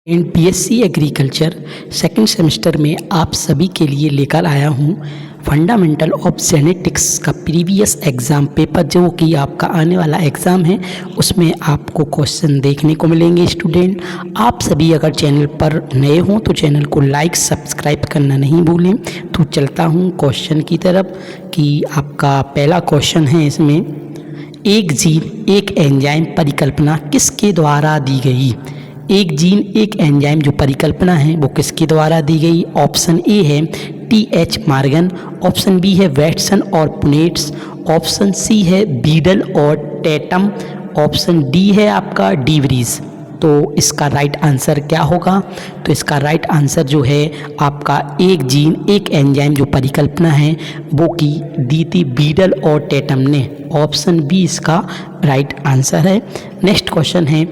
BSc agriculture second semester में आप सभी के लिए लेकर आया हूँ फंडामेंटल ऑफ जेनेटिक्स का प्रीवियस एग्ज़ाम पेपर, जो कि आपका आने वाला एग्ज़ाम है। उसमें आपको क्वेश्चन देखने को मिलेंगे। स्टूडेंट, आप सभी अगर चैनल पर नए हों तो चैनल को लाइक सब्सक्राइब करना नहीं भूलें। तो चलता हूँ क्वेश्चन की तरफ कि आपका पहला क्वेश्चन है इसमें, एक जीन एक एंजाइम परिकल्पना किसके द्वारा दी गई। एक जीन एक एंजाइम जो परिकल्पना है वो किसके द्वारा दी गई। ऑप्शन ए है टी.एच. मॉर्गन, ऑप्शन बी है वैटसन और पुनेट्स, ऑप्शन सी है बीडल और टेटम, ऑप्शन डी है आपका डीवरीज। तो इसका राइट आंसर क्या होगा? तो इसका राइट आंसर जो है आपका एक जीन एक एंजाइम जो परिकल्पना है वो की दी थी बीडल और टेटम ने। ऑप्शन बी इसका राइट आंसर है। नेक्स्ट क्वेश्चन है,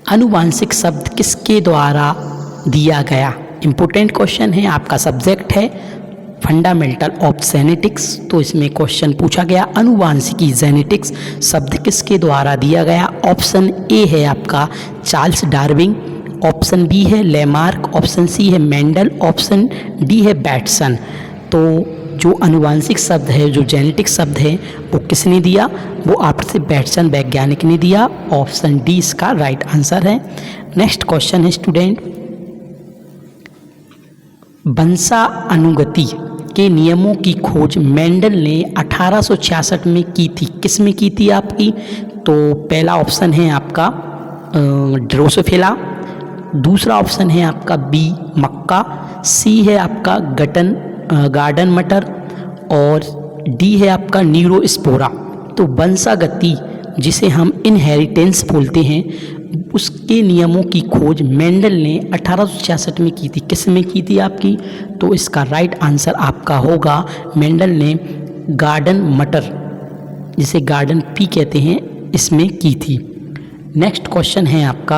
आनुवांशिक शब्द किसके द्वारा दिया गया। इम्पोर्टेंट क्वेश्चन है, आपका सब्जेक्ट है फंडामेंटल ऑफ जेनेटिक्स। तो इसमें क्वेश्चन पूछा गया आनुवांशिकी जेनेटिक्स शब्द किसके द्वारा दिया गया। ऑप्शन ए है आपका चार्ल्स डार्विन, ऑप्शन बी है लेमार्क, ऑप्शन सी है मेंडल, ऑप्शन डी है बैटसन। तो जो आनुवांशिक शब्द है, जो जेनेटिक शब्द है, वो किसने दिया? वो आपसे बैटसन वैज्ञानिक ने दिया। ऑप्शन डी इसका राइट आंसर है। नेक्स्ट क्वेश्चन है स्टूडेंट, वंशानुगति के नियमों की खोज मेंडल ने 1866 में की थी। किस में की थी आपकी? तो पहला ऑप्शन है आपका ड्रोसोफिला, दूसरा ऑप्शन है आपका बी मक्का, सी है आपका गार्डन मटर और डी है आपका न्यूरोस्पोरा। तो वंशागति जिसे हम इनहेरिटेंस बोलते हैं, उसके नियमों की खोज मेंडल ने 1866 में की थी। किस में की थी आपकी? तो इसका राइट आंसर आपका होगा मेंडल ने गार्डन मटर, जिसे गार्डन पी कहते हैं, इसमें की थी। नेक्स्ट क्वेश्चन है आपका,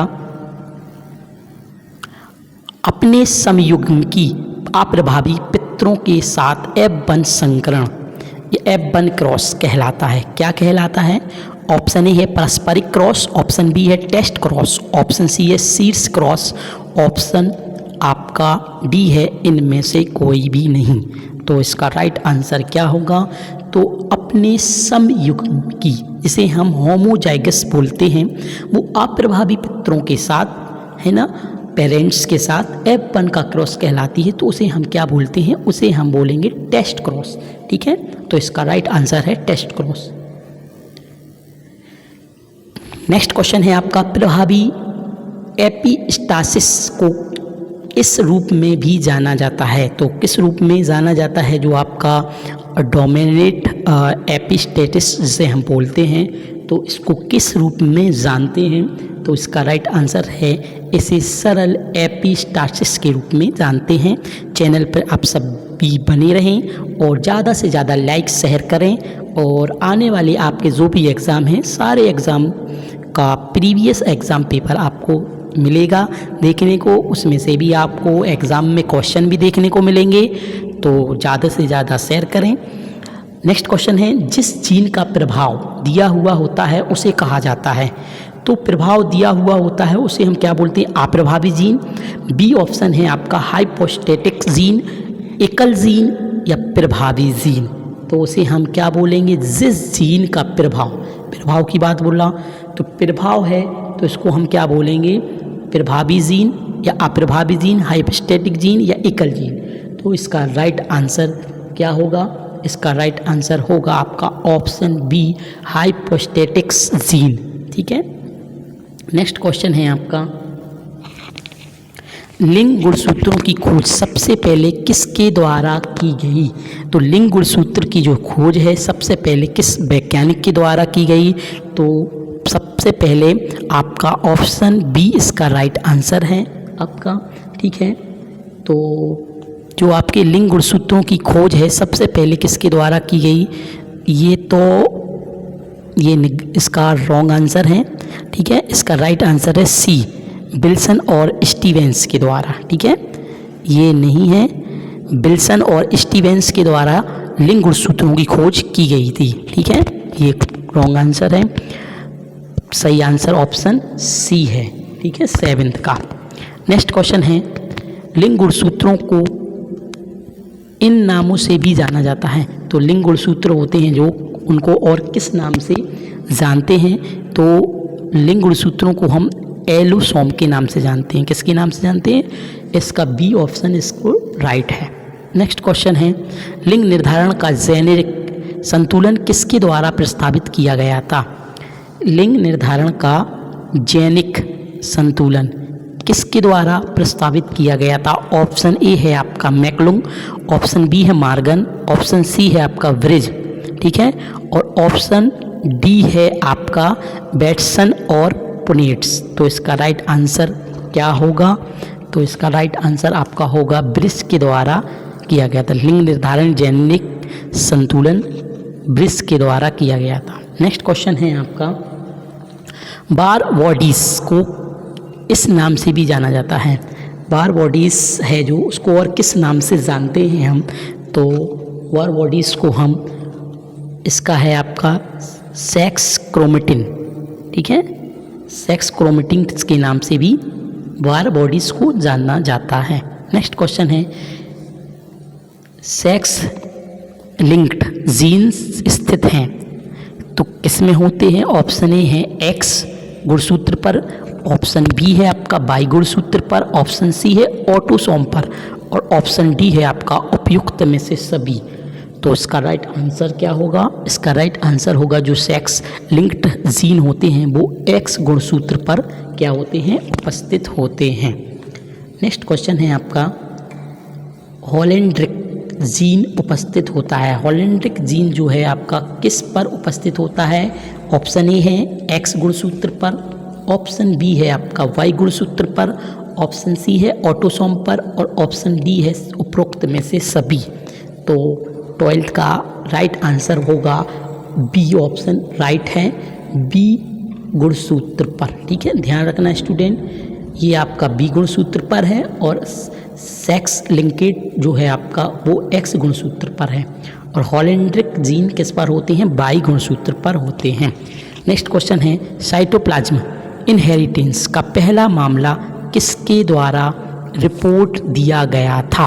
अपने समयुग्मी अप्रभावी पितरों के साथ F1 संकरण, ये F1 क्रॉस कहलाता है। क्या कहलाता है? ऑप्शन ए है पारस्परिक क्रॉस, ऑप्शन बी है टेस्ट क्रॉस, ऑप्शन सी है शीर्ष क्रॉस, ऑप्शन आपका डी है इनमें से कोई भी नहीं। तो इसका राइट आंसर क्या होगा? तो अपने समयुग्मी, जिसे हम होमोजाइगस बोलते हैं, वो अप्रभावी पितरों के साथ, है ना, पेरेंट्स के साथ F1 का क्रॉस कहलाती है। तो उसे हम क्या बोलते हैं? उसे हम बोलेंगे टेस्ट क्रॉस। ठीक है, तो इसका राइट आंसर है टेस्ट क्रॉस। नेक्स्ट क्वेश्चन है आपका, प्रभावी एपिस्टासिस को इस रूप में भी जाना जाता है। तो किस रूप में जाना जाता है? जो आपका डोमिनेट एपिस्टेटिस जिसे हम बोलते हैं, तो इसको किस रूप में जानते हैं? तो इसका राइट आंसर है इसे सरल एपिस्टासिस के रूप में जानते हैं। चैनल पर आप सब भी बने रहें और ज़्यादा से ज़्यादा लाइक शेयर करें, और आने वाले आपके जो भी एग्ज़ाम हैं, सारे एग्ज़ाम का प्रीवियस एग्ज़ाम पेपर आपको मिलेगा देखने को। उसमें से भी आपको एग्ज़ाम में क्वेश्चन भी देखने को मिलेंगे, तो ज़्यादा से ज़्यादा शेयर करें। नेक्स्ट क्वेश्चन है, जिस जीन का प्रभाव दिया हुआ होता है उसे कहा जाता है। तो प्रभाव दिया हुआ होता है उसे हम क्या बोलते हैं? अप्रभावी जीन। बी ऑप्शन है आपका हाइपोस्टेटिक जीन, एकल जीन या प्रभावी जीन। तो उसे हम क्या बोलेंगे? जिस जीन का प्रभाव की बात बोल रहा, तो प्रभाव है तो इसको हम क्या बोलेंगे? प्रभावी जीन या अप्रभावी जीन, हाइपोस्टेटिक जीन या एकल जीन। तो इसका राइट आंसर क्या होगा? इसका राइट आंसर होगा आपका ऑप्शन बी हाइपोस्टेटिक्स जीन। ठीक है, नेक्स्ट क्वेश्चन है आपका, लिंग गुणसूत्रों की खोज सबसे पहले किसके द्वारा की गई। तो लिंग गुणसूत्र की जो खोज है सबसे पहले किस वैज्ञानिक के द्वारा की गई? तो सबसे पहले आपका ऑप्शन बी इसका राइट आंसर है आपका। ठीक है, तो जो आपके लिंग गुणसूत्रों की खोज है सबसे पहले किसके द्वारा की गई, ये इसका रॉन्ग आंसर है। ठीक है, इसका राइट आंसर है सी, विल्सन और स्टीवेंस के द्वारा। ठीक है, ये नहीं है, विल्सन और स्टीवेंस के द्वारा लिंग गुणसूत्रों की खोज की गई थी। ठीक है, ये रॉन्ग आंसर है। सही आंसर ऑप्शन सी है। ठीक है, 7th का। नेक्स्ट क्वेश्चन है, लिंग गुणसूत्रों को इन नामों से भी जाना जाता है। तो लिंग गुणसूत्र होते हैं जो, उनको और किस नाम से जानते हैं? तो लिंग गुणसूत्रों को हम एलोसोम के नाम से जानते हैं। किसके नाम से जानते हैं? इसका बी ऑप्शन इसको राइट है। नेक्स्ट क्वेश्चन है, लिंग निर्धारण का जेनेरिक संतुलन किसके द्वारा प्रस्तावित किया गया था? लिंग निर्धारण का जेनिक संतुलन किसके द्वारा प्रस्तावित किया गया था? ऑप्शन ए है आपका मैकलुंग, ऑप्शन बी है मार्गन, ऑप्शन सी है आपका ब्रिज, ठीक है, और ऑप्शन डी है आपका बैटसन और पुनेट्स। तो इसका राइट आंसर क्या होगा? तो इसका राइट आंसर आपका होगा ब्रिज के द्वारा किया गया था। लिंग निर्धारण जेनिक संतुलन ब्रिज के द्वारा किया गया था। नेक्स्ट क्वेश्चन है आपका, बार बॉडीज को इस नाम से भी जाना जाता है। बार बॉडीज है जो, उसको और किस नाम से जानते हैं हम? तो बार बॉडीज को हम, इसका है आपका सेक्स क्रोमेटिन, ठीक है, सेक्स क्रोमेटिन के नाम से भी बार बॉडीज को जाना जाता है। नेक्स्ट क्वेश्चन है, सेक्स लिंक्ड जीन्स स्थित हैं तो किसमें होते हैं? ऑप्शन ए है एक्स गुणसूत्र पर, ऑप्शन बी है आपका वाई गुणसूत्र पर, ऑप्शन सी है ऑटोसोम पर, और ऑप्शन डी है आपका उपयुक्त में से सभी। तो इसका राइट आंसर क्या होगा? इसका राइट आंसर होगा जो सेक्स लिंक्ड जीन होते हैं वो एक्स गुणसूत्र पर क्या होते हैं? उपस्थित होते हैं। नेक्स्ट क्वेश्चन है आपका, हॉलेंड्रिक जीन उपस्थित होता है। हॉलेंड्रिक जीन जो है आपका किस पर उपस्थित होता है? ऑप्शन ए है एक्स गुणसूत्र पर, ऑप्शन बी है आपका वाई गुणसूत्र पर, ऑप्शन सी है ऑटोसोम पर, और ऑप्शन डी है उपरोक्त में से सभी। तो 12th का राइट आंसर होगा बी ऑप्शन राइट है, बी गुणसूत्र पर, ठीक है, ध्यान रखना स्टूडेंट, ये आपका बी गुणसूत्र पर है और सेक्स लिंकेड जो है आपका वो एक्स गुणसूत्र पर है, और हॉलेंड्रिक जीन किस पर होते हैं? वाई गुणसूत्र पर होते हैं। नेक्स्ट क्वेश्चन है, साइटोप्लाज्म इनहेरिटेंस का पहला मामला किसके द्वारा रिपोर्ट दिया गया था?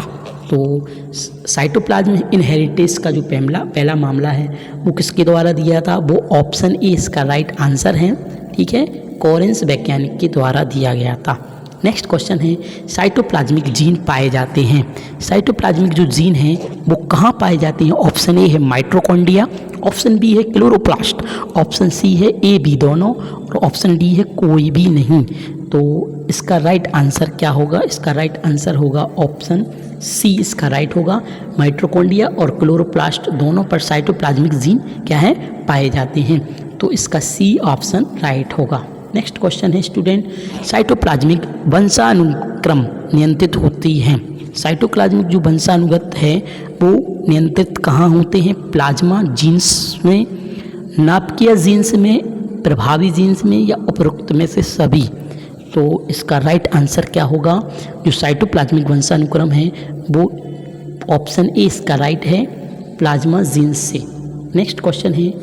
तो साइटोप्लाज्म इनहेरिटेंस का जो पहला मामला है वो किसके द्वारा दिया था? वो ऑप्शन ए इसका राइट आंसर है, ठीक है, कोरेंस वैज्ञानिक के द्वारा दिया गया था। नेक्स्ट क्वेश्चन है, साइटोप्लाज्मिक जीन पाए जाते हैं। साइटोप्लाज्मिक जो जीन हैं वो कहाँ पाए जाते हैं? ऑप्शन ए है माइटोकॉन्ड्रिया, ऑप्शन बी है क्लोरोप्लास्ट, ऑप्शन सी है ए बी दोनों, और ऑप्शन डी है कोई भी नहीं। तो इसका राइट आंसर क्या होगा? इसका राइट आंसर होगा ऑप्शन सी, इसका राइट होगा, माइटोकॉन्ड्रिया और क्लोरोप्लास्ट दोनों पर साइटोप्लाज्मिक जीन क्या है? पाए जाते हैं। तो इसका सी ऑप्शन राइट होगा। नेक्स्ट क्वेश्चन है स्टूडेंट, साइटोप्लाज्मिक वंशानुक्रम नियंत्रित होती हैं। साइटोप्लाज्मिक जो वंशानुगत है वो नियंत्रित कहाँ होते हैं? प्लाज्मा जीन्स में, नाभिकीय जीन्स में, प्रभावी जीन्स में, या उपरोक्त में से सभी। तो इसका राइट आंसर क्या होगा? जो साइटोप्लाज्मिक वंशानुक्रम है वो ऑप्शन ए इसका राइट है, प्लाज्मा जीन्स से। नेक्स्ट क्वेश्चन है,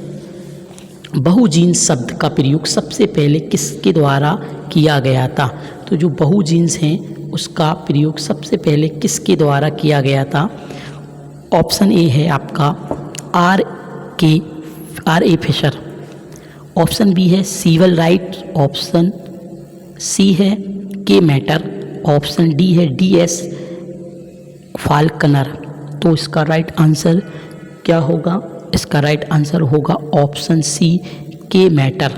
बहुजीन शब्द का प्रयोग सबसे पहले किसके द्वारा किया गया था? तो जो बहुजीन्स हैं उसका प्रयोग सबसे पहले किसके द्वारा किया गया था? ऑप्शन ए है आपका R A Fisher, option B है सीवल राइट, ऑप्शन सी है के मैटर, ऑप्शन डी है डी एस फाल्कनर। तो इसका राइट आंसर क्या होगा? इसका राइट आंसर होगा ऑप्शन सी के मैटर,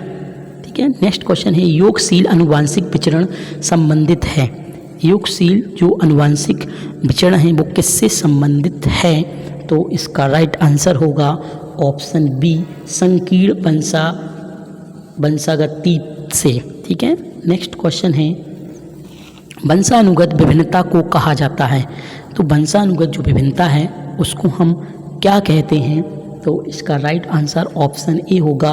ठीक है। नेक्स्ट क्वेश्चन है, योगशील अनुवांशिक विचरण संबंधित है। योगशील जो अनुवांशिक विचरण है वो किससे संबंधित है? तो इसका राइट आंसर होगा ऑप्शन बी, संकीर्ण वंशागति से, ठीक है। नेक्स्ट क्वेश्चन है, वंशानुगत विभिन्नता को कहा जाता है। तो वंशानुगत जो विभिन्नता है उसको हम क्या कहते हैं? तो इसका राइट आंसर ऑप्शन ए होगा,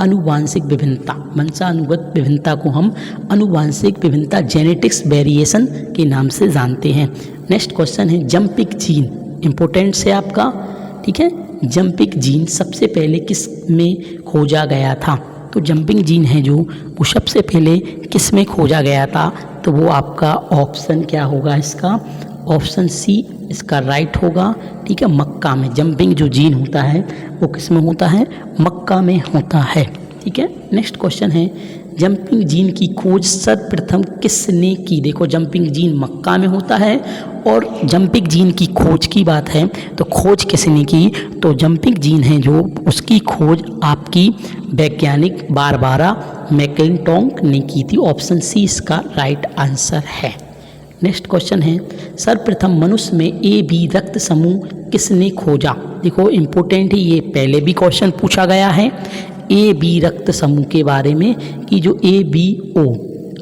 अनुवांशिक विभिन्नता। वंशानुगत विभिन्नता को हम अनुवांशिक विभिन्नता, जेनेटिक्स वेरिएशन के नाम से जानते हैं। नेक्स्ट क्वेश्चन है, जंपिक जीन इम्पोर्टेंट है आपका, ठीक है। जंपिक जीन सबसे पहले किस में खोजा गया था? तो जंपिंग जीन है जो वो सबसे पहले किस में खोजा गया था, तो वो आपका ऑप्शन क्या होगा इसका, ऑप्शन सी इसका राइट होगा। ठीक है, मक्का में जंपिंग जो जीन होता है वो किस में होता है, मक्का में होता है। ठीक है, नेक्स्ट क्वेश्चन है जंपिंग जीन की खोज सर्वप्रथम किसने की। देखो जंपिंग जीन मक्का में होता है और जंपिंग जीन की खोज की बात है तो खोज किसने की, तो जंपिंग जीन है जो उसकी खोज आपकी वैज्ञानिक बारबारा मैकक्लिंटोक ने की थी। ऑप्शन सी इसका राइट आंसर है। नेक्स्ट क्वेश्चन है सर्वप्रथम मनुष्य में ए बी रक्त समूह किसने खोजा। देखो इम्पोर्टेंट है, ये पहले भी क्वेश्चन पूछा गया है ए बी रक्त समूह के बारे में कि जो ए बी ओ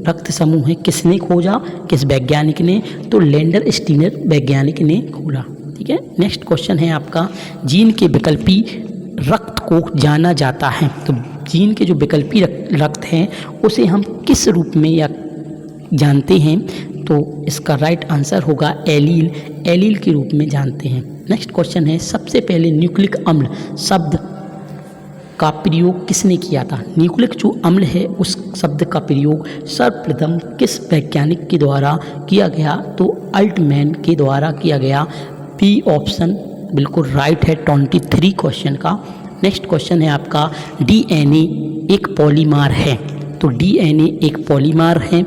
रक्त समूह है किसने खोजा, किस वैज्ञानिक ने, तो लैंडर स्टीनर वैज्ञानिक ने खोजा। ठीक है, नेक्स्ट क्वेश्चन है आपका जीन के विकल्पी रक्त को जाना जाता है। तो जीन के जो विकल्पी रक्त हैं उसे हम किस रूप में या जानते हैं, तो इसका राइट आंसर होगा एलील, एलील के रूप में जानते हैं। नेक्स्ट क्वेश्चन है सबसे पहले न्यूक्लिक अम्ल शब्द का प्रयोग किसने किया था। न्यूक्लिक जो अम्ल है उस शब्द का प्रयोग सर्वप्रथम किस वैज्ञानिक के द्वारा किया गया, तो अल्टमैन के द्वारा किया गया। बी ऑप्शन बिल्कुल राइट है 23 क्वेश्चन का। नेक्स्ट क्वेश्चन है आपका डीएनए एक पॉलीमर है, तो डीएनए एक पॉलीमर है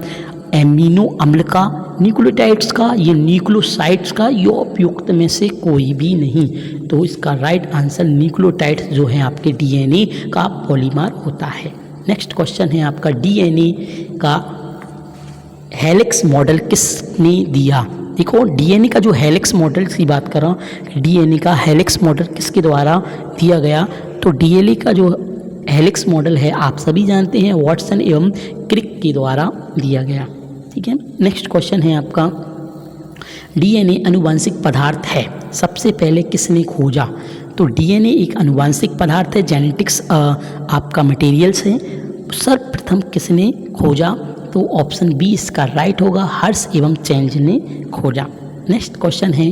एमिनो अम्ल का, न्यूक्लियोटाइड्स का, ये न्यूक्लियोसाइड्स का, या उपयुक्त में से कोई भी नहीं। तो इसका राइट आंसर न्यूक्लियोटाइड्स जो है आपके डीएनए का पॉलीमर होता है। नेक्स्ट क्वेश्चन है आपका डीएनए का हेलिक्स मॉडल किसने दिया। देखो डीएनए का जो हेलिक्स मॉडल की बात कर रहा हूँ, डीएनए का हेलिक्स मॉडल किसके द्वारा दिया गया, तो डीएनए का जो हेलिक्स मॉडल है आप सभी जानते हैं वाटसन एवं क्रिक के द्वारा दिया गया। ठीक है, नेक्स्ट क्वेश्चन है आपका डीएनए अनुवांशिक पदार्थ है, सबसे पहले किसने खोजा। तो डीएनए एक अनुवांशिक पदार्थ है, जेनेटिक्स आपका मटेरियल्स है, सर्वप्रथम किसने खोजा, तो ऑप्शन बी इसका राइट होगा, हर्ष एवं चेंज ने खोजा। नेक्स्ट क्वेश्चन है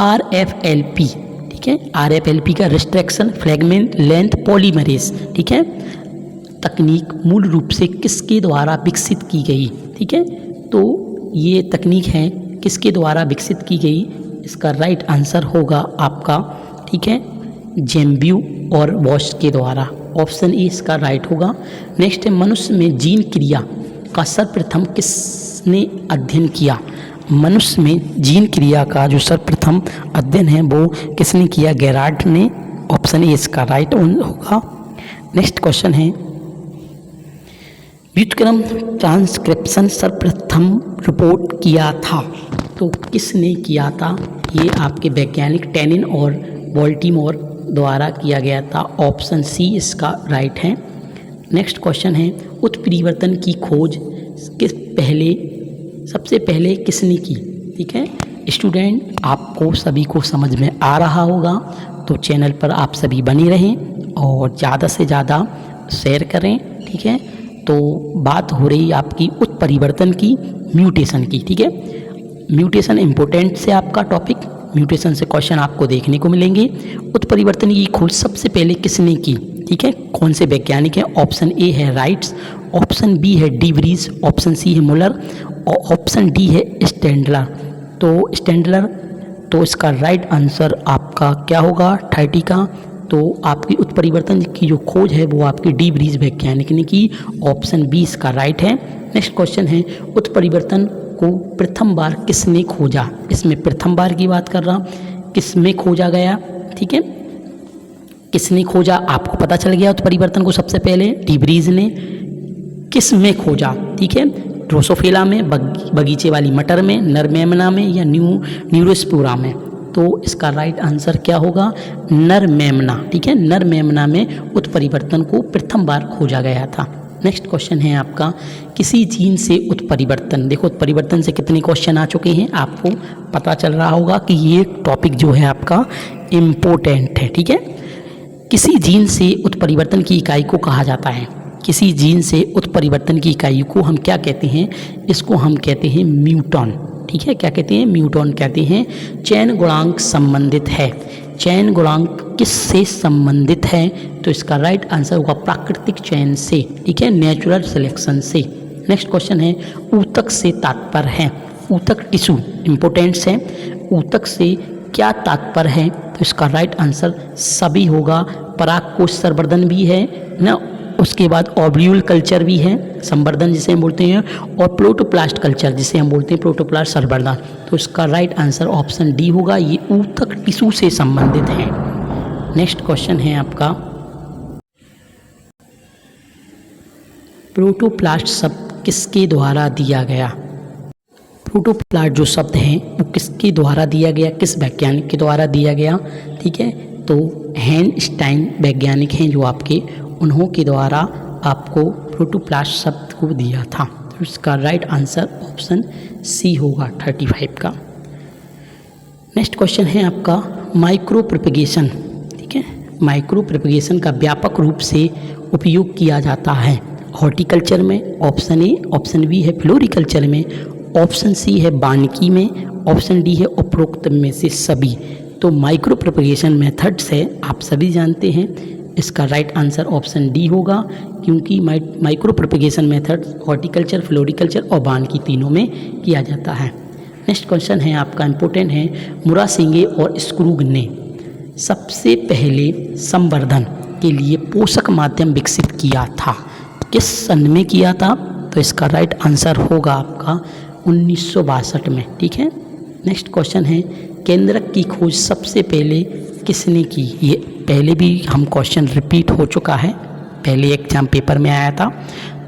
आरएफएलपी। ठीक है, आरएफएलपी का रिस्ट्रक्शन फ्रेगमेंट लेंथ पॉलीमरेज, ठीक है, तकनीक मूल रूप से किसके द्वारा विकसित की गई। ठीक है, तो ये तकनीक है किसके द्वारा विकसित की गई, इसका राइट आंसर होगा आपका, ठीक है, जेम्ब्यू और वॉश के द्वारा। ऑप्शन ए इसका राइट होगा। नेक्स्ट है मनुष्य में जीन क्रिया का सर्वप्रथम किसने अध्ययन किया। मनुष्य में जीन क्रिया का जो सर्वप्रथम अध्ययन है वो किसने किया, गेरार्ड ने। ऑप्शन ए इसका राइट होगा। नेक्स्ट क्वेश्चन है व्युत्क्रम ट्रांसक्रिप्शन सर्वप्रथम रिपोर्ट किया था, तो किसने किया था, ये आपके वैज्ञानिक टेनिन और बाल्टीमोर द्वारा किया गया था। ऑप्शन सी इसका राइट है। नेक्स्ट क्वेश्चन है उत्परिवर्तन की खोज सबसे पहले किसने की। ठीक है स्टूडेंट, आपको सभी को समझ में आ रहा होगा, तो चैनल पर आप सभी बने रहें और ज़्यादा से ज़्यादा शेयर करें। ठीक है, तो बात हो रही आपकी उत्परिवर्तन की, म्यूटेशन की। ठीक है, म्यूटेशन इम्पोर्टेंट से आपका टॉपिक, म्यूटेशन से क्वेश्चन आपको देखने को मिलेंगे। उत्परिवर्तन की खोज सबसे पहले किसने की। ठीक है, कौन से वैज्ञानिक है। ऑप्शन ए है राइट्स, ऑप्शन बी है डी व्रीज, ऑप्शन सी है मुलर और ऑप्शन डी है स्टैंडलर। तो स्टैंडलर, तो इसका राइट आंसर आपका क्या होगा 30 का। तो आपकी उत्परिवर्तन की जो खोज है वो आपकी डी व्रीज वैज्ञानिक ने की। ऑप्शन बी इसका राइट है। नेक्स्ट क्वेश्चन है उत्परिवर्तन को प्रथम बार किसने खोजा। इसमें प्रथम बार की बात कर रहा हूँ, किसमें खोजा गया। ठीक है, किसने खोजा आपको पता चल गया। उत्परिवर्तन को सबसे पहले डी व्रीज ने। किस में खोजा, ठीक है, ड्रोसोफिला में, बगीचे वाली मटर में, नर मेमना में या न्यूरोस्पोरा में। तो इसका राइट आंसर क्या होगा, नर मेमना। ठीक है, नर मेमना में उत्परिवर्तन को प्रथम बार खोजा गया था। नेक्स्ट क्वेश्चन है आपका किसी जीन से उत्परिवर्तन। देखो उत्परिवर्तन से कितने क्वेश्चन आ चुके हैं, आपको पता चल रहा होगा कि ये टॉपिक जो है आपका इम्पोर्टेंट है। ठीक है, किसी जीन से उत्परिवर्तन की इकाई को कहा जाता है। किसी जीन से उत्परिवर्तन की इकाई को हम क्या कहते हैं, इसको हम कहते हैं म्यूटॉन। ठीक है, क्या कहते हैं, म्यूटॉन कहते हैं। चयन गुणांक संबंधित है। चयन गुणांक किससे संबंधित है? तो इसका राइट आंसर होगा प्राकृतिक चयन से, ठीक है, नेचुरल सिलेक्शन से। नेक्स्ट क्वेश्चन है ऊतक से तात्पर्य है। ऊतक टिश्यू इंपोर्टेंट्स है। ऊतक से क्या तात्पर्य है? तो इसका राइट आंसर सभी होगा। परागकोश संवर्धन भी है ना, उसके बाद ओव्यूल कल्चर भी है, संवर्धन जिसे हम बोलते हैं, और प्रोटोप्लास्ट कल्चर जिसे हम बोलते हैं प्रोटोप्लास्ट संवर्धन। तो इसका राइट आंसर ऑप्शन डी होगा, ये ऊतक टिश्यू से संबंधित है। नेक्स्ट क्वेश्चन है आपका प्रोटोप्लास्ट शब्द किसके द्वारा दिया गया? प्रोटोप्लास्ट जो शब्द है वो किसके द्वारा दिया गया, किस वैज्ञानिक के द्वारा दिया गया? ठीक है, तो हैनस्टाइन वैज्ञानिक हैं जो आपके, उन्हों के द्वारा आपको प्रोटोप्लास्ट शब्द को दिया था। तो इसका राइट आंसर ऑप्शन सी होगा 35 का। नेक्स्ट क्वेश्चन है आपका माइक्रो प्रोपेगेशन। ठीक है, माइक्रो प्रोपेगेशन का व्यापक रूप से उपयोग किया जाता है हॉर्टिकल्चर में, ऑप्शन ए, ऑप्शन बी है फ्लोरिकल्चर में, ऑप्शन सी है वानिकी में, ऑप्शन डी है उपरोक्त में से सभी। तो माइक्रो प्रोपेगेशन मेथड्स है आप सभी जानते हैं, इसका राइट आंसर ऑप्शन डी होगा, क्योंकि micro propagation method horticulture, floriculture और वानिकी तीनों में किया जाता है। नेक्स्ट क्वेश्चन है आपका इम्पोर्टेंट है, मुरासिंगे और स्क्रूग ने सबसे पहले संवर्धन के लिए पोषक माध्यम विकसित किया था, किस सन में किया था? तो इसका राइट आंसर होगा आपका 1962 में। ठीक है, नेक्स्ट क्वेश्चन है केंद्रक की खोज सबसे पहले किसने की? ये पहले भी हम क्वेश्चन रिपीट हो चुका है, पहले एग्जाम पेपर में आया था।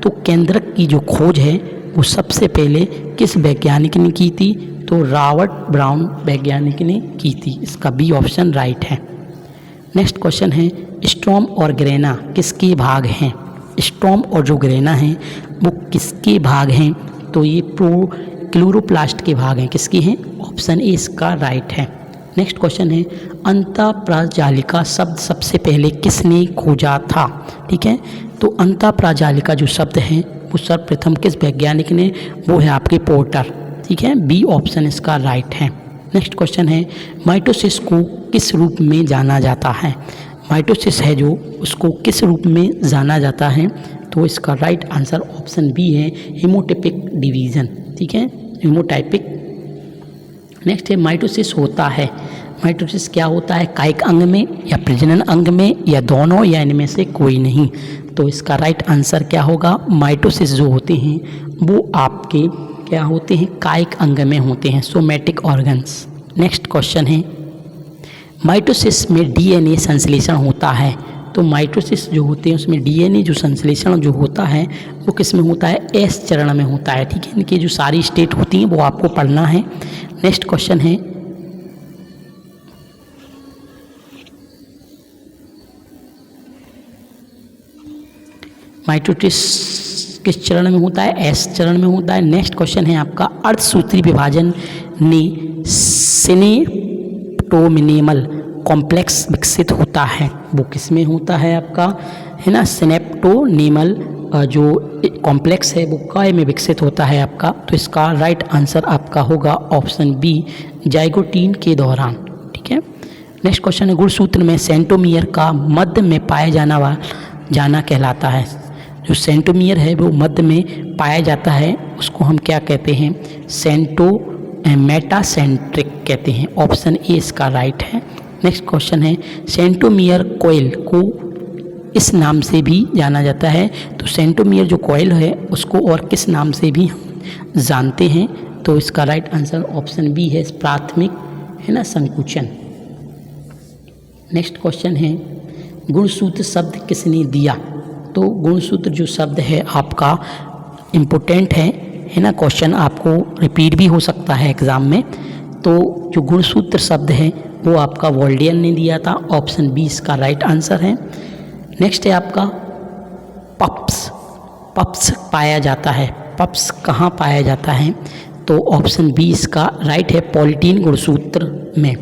तो केंद्रक की जो खोज है वो सबसे पहले किस वैज्ञानिक ने की थी? तो रॉबर्ट ब्राउन वैज्ञानिक ने की थी, इसका बी ऑप्शन राइट है। नेक्स्ट क्वेश्चन है स्ट्रोम और ग्रेना किसके भाग हैं? स्ट्रोम और जो ग्रेना हैं वो किसके भाग हैं? तो ये क्लोरोप्लास्ट के भाग हैं, किसके हैं? ऑप्शन ए इसका राइट है। नेक्स्ट क्वेश्चन है अंतःप्राजालिका शब्द सबसे पहले किसने खोजा था? ठीक है, तो अंतःप्राजालिका जो शब्द है वो सर्वप्रथम किस वैज्ञानिक ने? वो है आपके पोर्टर। ठीक है, बी ऑप्शन इसका राइट है। नेक्स्ट क्वेश्चन है माइटोसिस को किस रूप में जाना जाता है? माइटोसिस है जो, उसको किस रूप में जाना जाता है? तो इसका राइट आंसर ऑप्शन बी है हीमोटाइपिक डिवीज़न। ठीक है, हीमोटाइपिक। नेक्स्ट है माइटोसिस होता है, माइटोसिस क्या होता है? कायिक अंग में या प्रजनन अंग में या दोनों या इनमें से कोई नहीं? तो इसका राइट आंसर क्या होगा? माइटोसिस जो होते हैं वो आपके क्या होते हैं? कायिक अंग में होते हैं, सोमैटिक ऑर्गन्स। नेक्स्ट क्वेश्चन है माइटोसिस में डीएनए संश्लेषण होता है, तो माइटोसिस जो होते हैं उसमें डीएनए जो संश्लेषण जो होता है वो किस में होता है? एस चरण में होता है। ठीक है, इनकी जो सारी स्टेट होती हैं वो आपको पढ़ना है। नेक्स्ट क्वेश्चन है माइटोसिस किस चरण में होता है? एस चरण में होता है। नेक्स्ट क्वेश्चन है आपका अर्धसूत्री विभाजन ने सिनेप्टोमिनेमल कॉम्प्लेक्स विकसित होता है, वो किस में होता है आपका? है ना, सिनेप्टोनेमल जो कॉम्प्लेक्स है वो काय में विकसित होता है आपका? तो इसका राइट आंसर आपका होगा ऑप्शन बी जाइगोटीन के दौरान। ठीक है, नेक्स्ट क्वेश्चन है गुणसूत्र में सेंट्रोमियर का मध्य में पाया जाना कहलाता है। जो सेंट्रोमियर है वो मध्य में पाया जाता है, उसको हम क्या कहते हैं? मेटासेंट्रिक कहते हैं। ऑप्शन ए इसका राइट है। नेक्स्ट क्वेश्चन है सेंट्रोमियर कॉइल को इस नाम से भी जाना जाता है, तो सेंट्रोमियर जो कॉइल है उसको और किस नाम से भी हम जानते हैं? तो इसका राइट आंसर ऑप्शन बी है प्राथमिक, है ना, संकुचन। नेक्स्ट क्वेश्चन है गुणसूत्र शब्द किसने दिया? तो गुणसूत्र जो शब्द है आपका इम्पोर्टेंट है ना, क्वेश्चन आपको रिपीट भी हो सकता है एग्ज़ाम में। तो जो गुणसूत्र शब्द है वो आपका वोल्डियन ने दिया था, ऑप्शन बी इसका राइट आंसर है। नेक्स्ट है आपका पप्स, पप्स पाया जाता है, पप्स कहाँ पाया जाता है? तो ऑप्शन बी इसका राइट है पॉलीटीन गुणसूत्र में।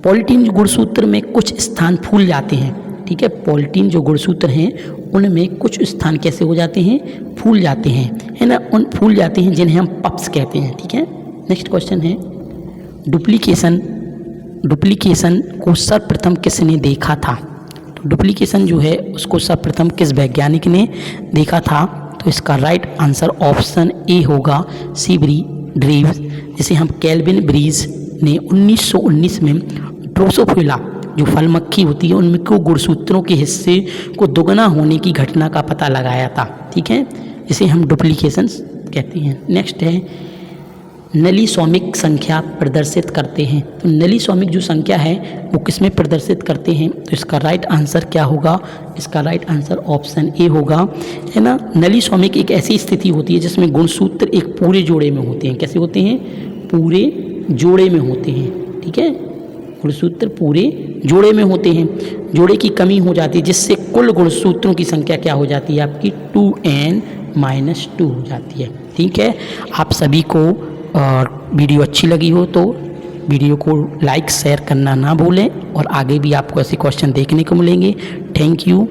पॉलीटीन गुणसूत्र में कुछ स्थान फूल जाते हैं। ठीक है, पॉलीटीन जो गुणसूत्र हैं उनमें कुछ स्थान कैसे हो जाते हैं? फूल जाते हैं, है ना, उन फूल जाते हैं जिन्हें हम पप्स कहते हैं। ठीक है, नेक्स्ट क्वेश्चन है डुप्लीकेशन डुप्लीकेशन को सर्वप्रथम किसने देखा था? तो डुप्लीकेशन जो है उसको सर्वप्रथम किस वैज्ञानिक ने देखा था? तो इसका राइट आंसर ऑप्शन ए होगा सीबरी ड्रीव्स, जिसे हम केल्विन ब्रीज ने 1919 में ड्रोसोफिला जो फल मक्खी होती है उनमें को गुणसूत्रों के हिस्से को दोगुना होने की घटना का पता लगाया था। ठीक है, इसे हम डुप्लीकेशंस कहते हैं। नेक्स्ट है नलीसोमिक संख्या प्रदर्शित करते हैं। तो नलीसोमिक जो संख्या है वो किस में प्रदर्शित करते हैं? तो इसका राइट आंसर क्या होगा? इसका राइट आंसर ऑप्शन ए होगा, है ना। नलीसोमिक एक ऐसी स्थिति होती है जिसमें गुणसूत्र एक पूरे जोड़े में होते हैं। कैसे होते हैं? पूरे जोड़े में होते हैं। ठीक है, गुणसूत्र पूरे जोड़े में होते हैं। जोड़े की कमी हो जाती है जिससे कुल गुणसूत्रों की संख्या क्या हो जाती है? आपकी 2n-2 हो जाती है। ठीक है, आप सभी को और वीडियो अच्छी लगी हो तो वीडियो को लाइक शेयर करना ना भूलें, और आगे भी आपको ऐसे क्वेश्चन देखने को मिलेंगे। Thank you.